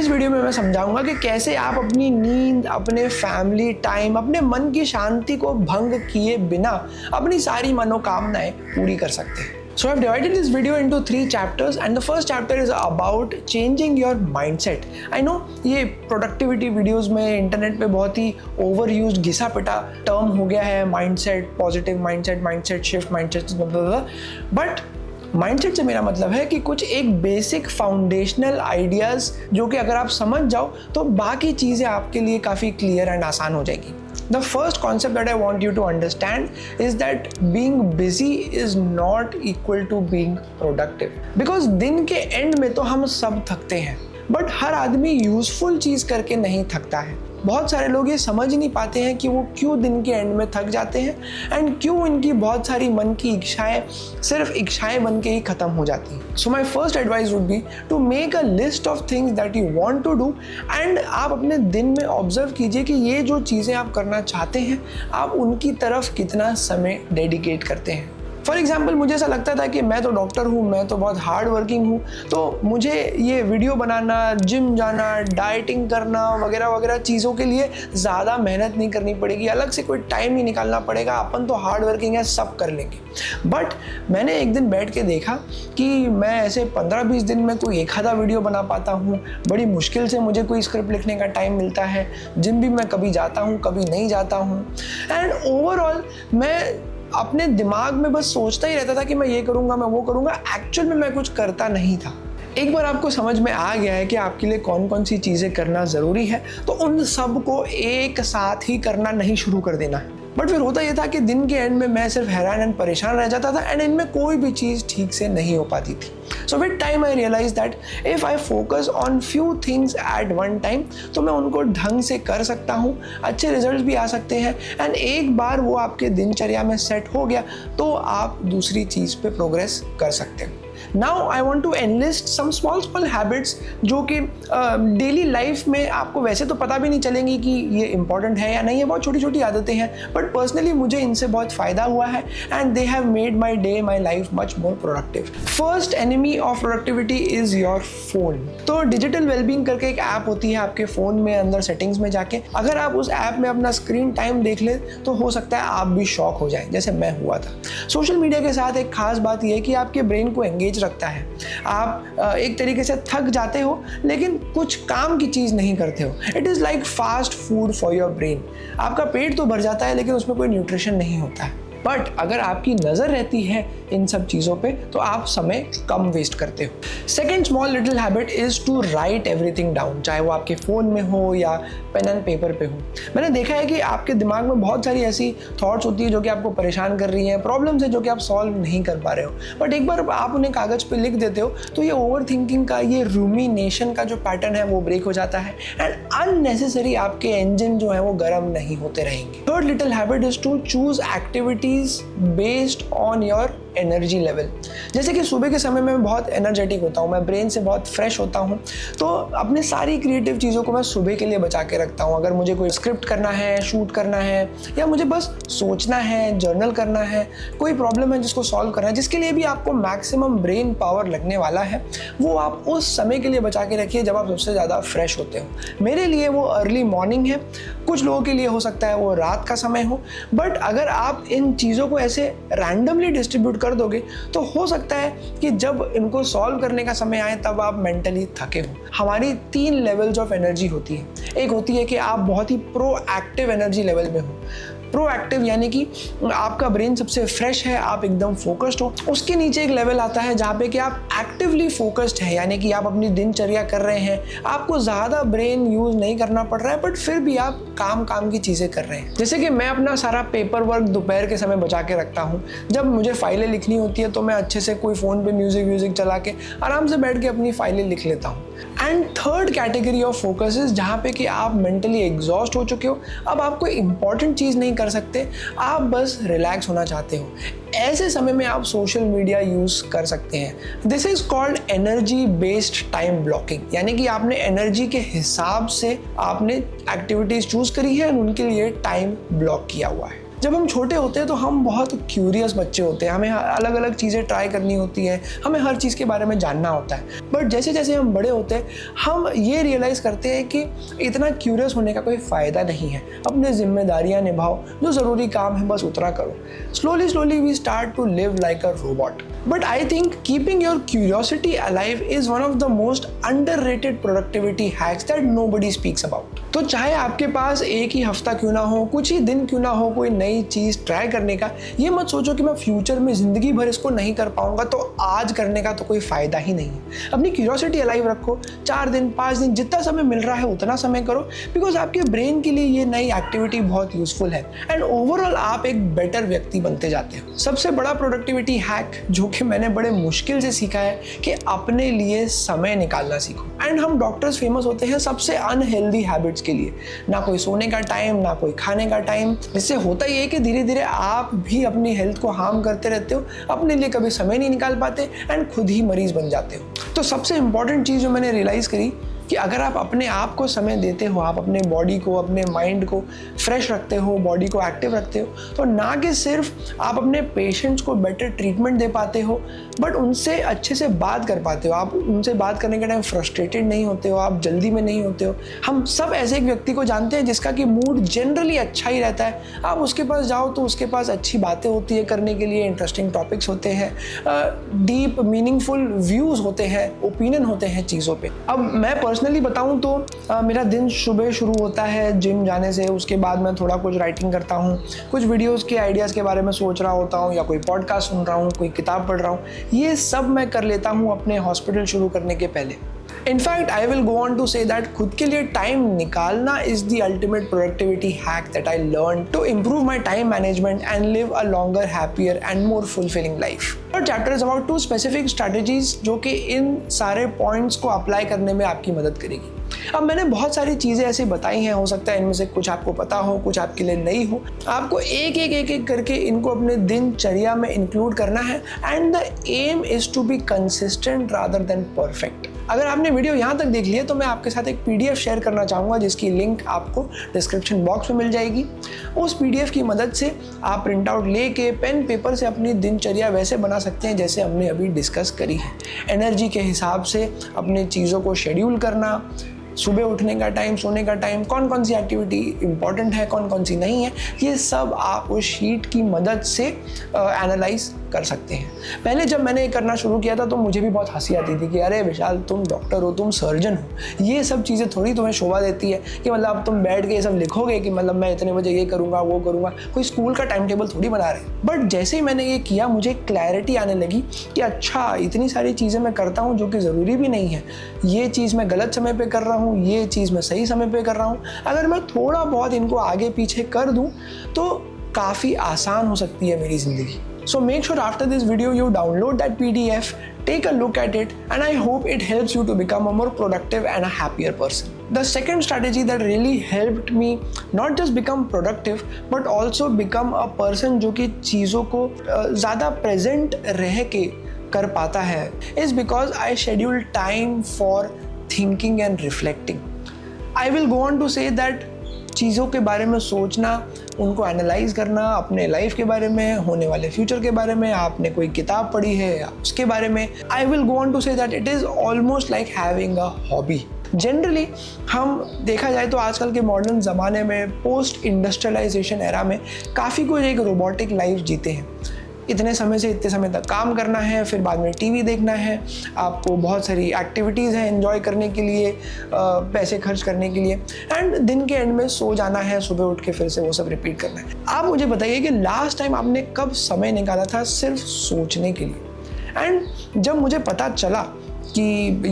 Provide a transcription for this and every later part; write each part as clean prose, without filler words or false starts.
इस वीडियो में मैं समझाऊंगा कि कैसे आप अपनी नींद, अपने फैमिली टाइम, अपने मन की शांति को भंग किए बिना अपनी सारी मनोकामनाएं पूरी कर सकते हैं। So I've divided this video into 3 chapters and the first chapter is about changing your mindset. I know ये productivity videos में इंटरनेट पे बहुत ही overused घिसा पिटा टर्म हो गया है, mindset, positive mindset, mindset shift, mindset, but mindset से मेरा मतलब है कि कुछ एक बेसिक फाउंडेशनल आइडियाज़ जो कि अगर आप समझ जाओ तो बाकी चीज़ें आपके लिए काफ़ी क्लियर एंड आसान हो जाएगी। The first concept that I want you to understand is that being busy is not equal to being productive. Because दिन के एंड में तो हम सब थकते हैं, बट हर आदमी यूजफुल चीज़ करके नहीं थकता है। बहुत सारे लोग ये समझ ही नहीं पाते हैं कि वो क्यों दिन के एंड में थक जाते हैं एंड क्यों इनकी बहुत सारी मन की इच्छाएं सिर्फ इच्छाएं बन के ही खत्म हो जाती हैं। So my first advice would be to make a list of things that you want to do and आप अपने दिन में ऑब्जर्व कीजिए कि ये जो चीज़ें आप करना चाहते हैं आप उनकी तरफ कितना समय डेडिकेट करते हैं। फॉर एग्जाम्पल मुझे ऐसा लगता था कि मैं तो डॉक्टर हूँ, मैं तो बहुत हार्ड वर्किंग हूँ, तो मुझे ये वीडियो बनाना, जिम जाना, डाइटिंग करना वगैरह वगैरह चीज़ों के लिए ज़्यादा मेहनत नहीं करनी पड़ेगी, अलग से कोई टाइम नहीं निकालना पड़ेगा, अपन तो हार्ड वर्किंग है, सब कर लेंगे। बट मैंने एक दिन बैठ के देखा कि मैं ऐसे 15-20 दिन में कोई एक आधा वीडियो बना पाता हूँ, बड़ी मुश्किल से मुझे कोई स्क्रिप्ट लिखने का टाइम मिलता है, जिम भी मैं कभी जाता हूँ कभी नहीं जाता हूँ, एंड ओवरऑल मैं अपने दिमाग में बस सोचता ही रहता था कि मैं ये करूँगा, मैं वो करूँगा, एक्चुअल में मैं कुछ करता नहीं था। एक बार आपको समझ में आ गया है कि आपके लिए कौन कौन सी चीज़ें करना ज़रूरी है तो उन सब को एक साथ ही करना नहीं शुरू कर देना है। बट फिर होता ये था कि दिन के एंड में मैं सिर्फ हैरान एंड परेशान रह जाता था एंड इनमें कोई भी चीज़ ठीक से नहीं हो पाती थी। So with time I realise that if I focus on few things at one time तो मैं उनको ढंग से कर सकता हूँ, अच्छे रिजल्ट भी आ सकते हैं एंड एक बार वो आपके दिनचर्या में सेट हो गया तो आप दूसरी चीज़ पे प्रोग्रेस कर सकते हैं। Now I want to enlist some small habits जो कि डेली लाइफ में आपको वैसे तो पता भी नहीं चलेंगी कि ये इंपॉर्टेंट है या नहीं है, बहुत छोटी छोटी आदतें हैं, बट पर्सनली मुझे इनसे बहुत फ़ायदा हुआ है and they have made my day, my life much more productive. First enemy of productivity is your phone. तो डिजिटल वेलबींग करके एक ऐप होती है आपके फ़ोन में, अंदर सेटिंग्स में जाके अगर आप उस ऐप में अपना स्क्रीन टाइम देख ले तो हो सकता है आप भी शॉक हो जाए जैसे मैं हुआ था। सोशल मीडिया के साथ एक खास बात यह है कि आपके ब्रेन को एंगेज रखता है। आप एक तरीके से थक जाते हो लेकिन कुछ काम की चीज़ नहीं करते हो। It is like fast food for your brain. आपका पेट तो भर जाता है लेकिन उसमें कोई न्यूट्रिशन नहीं होता है। बट अगर आपकी नज़र रहती है इन सब चीज़ों पे तो आप समय कम वेस्ट करते हो। Second small little habit is to write everything down, चाहे वो आपके फ़ोन में हो या पेन एंड पेपर पे हो। मैंने देखा है कि आपके दिमाग में बहुत सारी ऐसी थॉट्स होती है जो कि आपको परेशान कर रही हैं, प्रॉब्लम्स है जो कि आप सॉल्व नहीं कर पा रहे हो, बट एक बार आप उन्हें कागज़ पे लिख देते हो तो ये ओवर थिंकिंग का, ये रूमिनेशन का जो पैटर्न है वो ब्रेक हो जाता है एंड अननेसेसरी आपके इंजन जो है वो गर्म नहीं होते रहेंगे। Third little habit is to choose activities based on your energy level. जैसे कि सुबह के समय में मैं बहुत एनर्जेटिक होता हूँ, मैं ब्रेन से बहुत फ्रेश होता हूँ, तो अपने सारी क्रिएटिव चीज़ों को मैं सुबह के लिए बचा के रखता हूँ। अगर मुझे कोई स्क्रिप्ट करना है, शूट करना है या मुझे बस सोचना है, जर्नल करना है, कोई प्रॉब्लम है जिसको सॉल्व करना है, जिसके लिए भी आपको मैक्सिमम ब्रेन पावर लगने वाला है, वो आप उस समय के लिए बचा के रखिए जब आप सबसे ज़्यादा फ्रेश होते हो। मेरे लिए वो अर्ली मॉर्निंग है, कुछ लोगों के लिए हो सकता है वो रात का समय हो, बट अगर आप इन चीज़ों को ऐसे रैंडमली डिस्ट्रीब्यूट कर दोगे तो हो सकता है कि जब इनको सॉल्व करने का समय आए तब आप मेंटली थके हो। हमारी 3 लेवल्स ऑफ एनर्जी होती है। एक होती है कि आप बहुत ही प्रोएक्टिव एनर्जी लेवल में हो। प्रोएक्टिव यानी कि आपका ब्रेन सबसे फ्रेश है, आप एकदम फोकस्ड हो। उसके नीचे एक लेवल आता है जहाँ पे कि आप एक्टिवली फोकस्ड है, यानी कि आप अपनी दिनचर्या कर रहे हैं, आपको ज़्यादा ब्रेन यूज़ नहीं करना पड़ रहा है बट फिर भी आप काम की चीज़ें कर रहे हैं। जैसे कि मैं अपना सारा पेपर वर्क दोपहर के समय बचा के रखता हूँ। जब मुझे फाइलें लिखनी होती है तो मैं अच्छे से कोई फ़ोन पे म्यूज़िक चला के आराम से बैठ के अपनी फाइलें लिख लेता हूँ। And third category of focus is जहाँ पे कि आप मेंटली एग्जॉस्ट हो चुके हो, अब आप कोई इंपॉर्टेंट चीज़ नहीं कर सकते, आप बस रिलैक्स होना चाहते हो। ऐसे समय में आप सोशल मीडिया यूज़ कर सकते हैं। This is called energy based time blocking, यानी कि आपने एनर्जी के हिसाब से आपने एक्टिविटीज़ चूज़ करी है और उनके लिए टाइम ब्लॉक किया हुआ है। जब हम छोटे होते हैं तो हम बहुत क्यूरियस बच्चे होते हैं, हमें अलग अलग चीज़ें ट्राई करनी होती हैं, हमें हर चीज़ के बारे में जानना होता है। बट जैसे जैसे हम बड़े होते हैं हम ये रियलाइज़ करते हैं कि इतना क्यूरियस होने का कोई फ़ायदा नहीं है। अपने जिम्मेदारियाँ निभाओ, जो ज़रूरी काम है बस उतना करो। Slowly slowly we start to live like a robot. But I think keeping your curiosity alive is one of the most underrated productivity hacks that nobody speaks about. तो चाहे आपके पास एक ही हफ्ता क्यों ना हो, कुछ ही दिन क्यों ना हो कोई नई चीज़ ट्राई करने का, ये मत सोचो कि मैं फ्यूचर में ज़िंदगी भर इसको नहीं कर पाऊंगा तो आज करने का तो कोई फ़ायदा ही नहीं है। अपनी क्यूरियोसिटी अलाइव रखो, 4 दिन 5 दिन जितना समय मिल रहा है उतना समय करो, बिकॉज आपके ब्रेन के लिए ये नई एक्टिविटी बहुत यूजफुल है एंड ओवरऑल आप एक बेटर व्यक्ति बनते जाते हो। सबसे बड़ा प्रोडक्टिविटी हैक जो कि मैंने बड़े मुश्किल से सीखा है कि अपने लिए समय निकालना सीखो। एंड हम डॉक्टर्स फेमस होते हैं सबसे अनहेल्दी हैबिट्स के लिए, ना कोई सोने का टाइम, ना कोई खाने का टाइम। इससे होता ही है कि धीरे धीरे आप भी अपनी हेल्थ को हार्म करते रहते हो, अपने लिए कभी समय नहीं निकाल पाते एंड खुद ही मरीज बन जाते हो। तो सबसे इंपॉर्टेंट चीज़ जो मैंने रियलाइज़ करी कि अगर आप अपने आप को समय देते हो, आप अपने बॉडी को, अपने माइंड को फ्रेश रखते हो, बॉडी को एक्टिव रखते हो, तो ना कि सिर्फ आप अपने पेशेंट्स को बेटर ट्रीटमेंट दे पाते हो बट उनसे अच्छे से बात कर पाते हो। आप उनसे बात करने के टाइम फ्रस्ट्रेटेड नहीं होते हो, आप जल्दी में नहीं होते हो। हम सब ऐसे एक व्यक्ति को जानते हैं जिसका कि मूड जनरली अच्छा ही रहता है। आप उसके पास जाओ तो उसके पास अच्छी बातें होती है करने के लिए, इंटरेस्टिंग टॉपिक्स होते हैं, डीप मीनिंगफुल व्यूज़ होते हैं, ओपिनियन होते हैं चीज़ों पे। अब मैं पर्सनली बताऊं तो मेरा दिन सुबह शुरू होता है जिम जाने से। उसके बाद मैं थोड़ा कुछ राइटिंग करता हूं, कुछ वीडियोस के आइडियाज़ के बारे में सोच रहा होता हूं या कोई पॉडकास्ट सुन रहा हूं, कोई किताब पढ़ रहा हूं। ये सब मैं कर लेता हूं अपने हॉस्पिटल शुरू करने के पहले। In fact I will go on to say that खुद के लिए टाइम निकालना is the ultimate productivity hack that I learn to improve my time management and live a longer, happier and more fulfilling life. और chapter is about 2 specific strategies जो कि इन सारे points को apply करने में आपकी मदद करेगी। अब मैंने बहुत सारी चीज़ें ऐसी बताई हैं, हो सकता है इनमें से कुछ आपको पता हो, कुछ आपके लिए नई हो। आपको एक एक करके इनको अपने दिनचर्या में इंक्लूड करना है and the aim is to be consistent rather than perfect. अगर आपने वीडियो यहाँ तक देख लिया तो मैं आपके साथ एक PDF शेयर करना चाहूँगा जिसकी लिंक आपको डिस्क्रिप्शन बॉक्स में मिल जाएगी। उस PDF की मदद से आप प्रिंट आउट लेके पेन पेपर से अपनी दिनचर्या वैसे बना सकते हैं जैसे हमने अभी डिस्कस करी है। एनर्जी के हिसाब से अपनी चीज़ों को शेड्यूल करना, सुबह उठने का टाइम, सोने का टाइम, कौन कौन सी एक्टिविटी इंपॉर्टेंट है, कौन कौन सी नहीं है, ये सब आप उस शीट की मदद से एनालाइज कर सकते हैं। पहले जब मैंने ये करना शुरू किया था तो मुझे भी बहुत हंसी आती थी कि अरे विशाल तुम डॉक्टर हो, तुम सर्जन हो, ये सब चीज़ें थोड़ी तुम्हें शोभा देती है कि मतलब अब तुम बैठ के ये सब लिखोगे कि मतलब मैं इतने बजे ये करूँगा वो करूँगा, कोई स्कूल का टाइम टेबल थोड़ी बना रहे। बट जैसे ही मैंने ये किया मुझे क्लैरिटी आने लगी कि अच्छा इतनी सारी चीज़ें मैं करता हूँ जो कि ज़रूरी भी नहीं है, ये चीज़ मैं गलत समय पर कर रहा हूँ, ये चीज़ मैं सही समय पे कर रहा हूँ। अगर मैं थोड़ा बहुत इनको आगे पीछे कर दूँ तो काफ़ी आसान हो सकती है मेरी ज़िंदगी। So make sure after this video you download that PDF, take a look at it, and I hope it helps you to become a more productive and a happier person. The second strategy that really helped me not just become productive but also become a person जो कि चीज़ों को ज़्यादा present रह के कर पाता है is because I schedule time for thinking and reflecting. I will go on to say that चीज़ों के बारे में सोचना, उनको एनालाइज करना, अपने लाइफ के बारे में, होने वाले फ्यूचर के बारे में, आपने कोई किताब पढ़ी है या उसके बारे में, I will go on to say that it is almost like having a hobby. Generally हम देखा जाए तो आजकल के मॉडर्न ज़माने में, पोस्ट इंडस्ट्रियलाइजेशन एरा में काफ़ी कुछ एक रोबोटिक लाइफ जीते हैं। इतने समय से इतने समय तक काम करना है, फिर बाद में टीवी देखना है, आपको बहुत सारी एक्टिविटीज़ हैं एंजॉय करने के लिए, पैसे खर्च करने के लिए, एंड दिन के एंड में सो जाना है, सुबह उठ के फिर से वो सब रिपीट करना है। आप मुझे बताइए कि लास्ट टाइम आपने कब समय निकाला था सिर्फ सोचने के लिए? एंड जब मुझे पता चला कि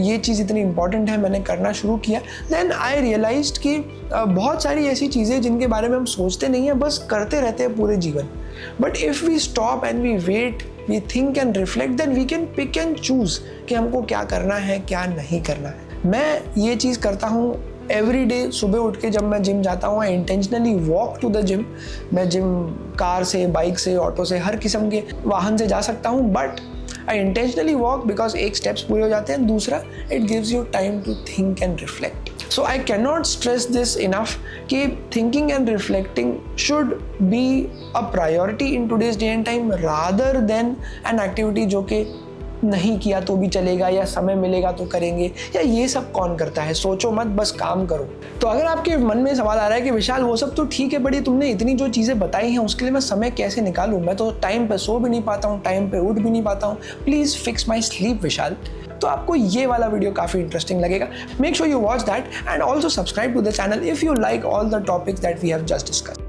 ये चीज़ इतनी इम्पॉर्टेंट है, मैंने करना शुरू किया, देन आई रियलाइज्ड कि बहुत सारी ऐसी चीज़ें जिनके बारे में हम सोचते नहीं हैं, बस करते रहते हैं पूरे जीवन। But if we stop and we wait, we think and reflect, then we can pick and choose कि हमको क्या करना है, क्या नहीं करना है। मैं ये चीज़ करता हूँ एवरी डे। सुबह उठ के जब मैं जिम जाता हूँ, I intentionally walk to the gym. मैं जिम कार से, बाइक से, ऑटो से, हर किस्म के वाहन से जा सकता हूँ, but I intentionally walk because एक स्टेप्स पूरे हो जाते हैं, दूसरा it gives you time to think and reflect. So I cannot stress this enough कि thinking and reflecting should be a priority in today's day and time rather than an activity जो कि नहीं किया तो भी चलेगा या समय मिलेगा तो करेंगे, या ये सब कौन करता है, सोचो मत, बस काम करो। तो अगर आपके मन में सवाल आ रहा है कि विशाल वो सब तो ठीक है, बड़ी तुमने इतनी जो चीज़ें बताई हैं उसके लिए मैं समय कैसे निकालूं, मैं तो टाइम पे सो भी नहीं पाता हूँ, टाइम पे उठ भी नहीं पाता हूँ, please fix my sleep Vishal, तो आपको ये वाला वीडियो काफ़ी इंटरेस्टिंग लगेगा। Make sure you watch that and also subscribe to the channel if you like all the topics that we have just discussed.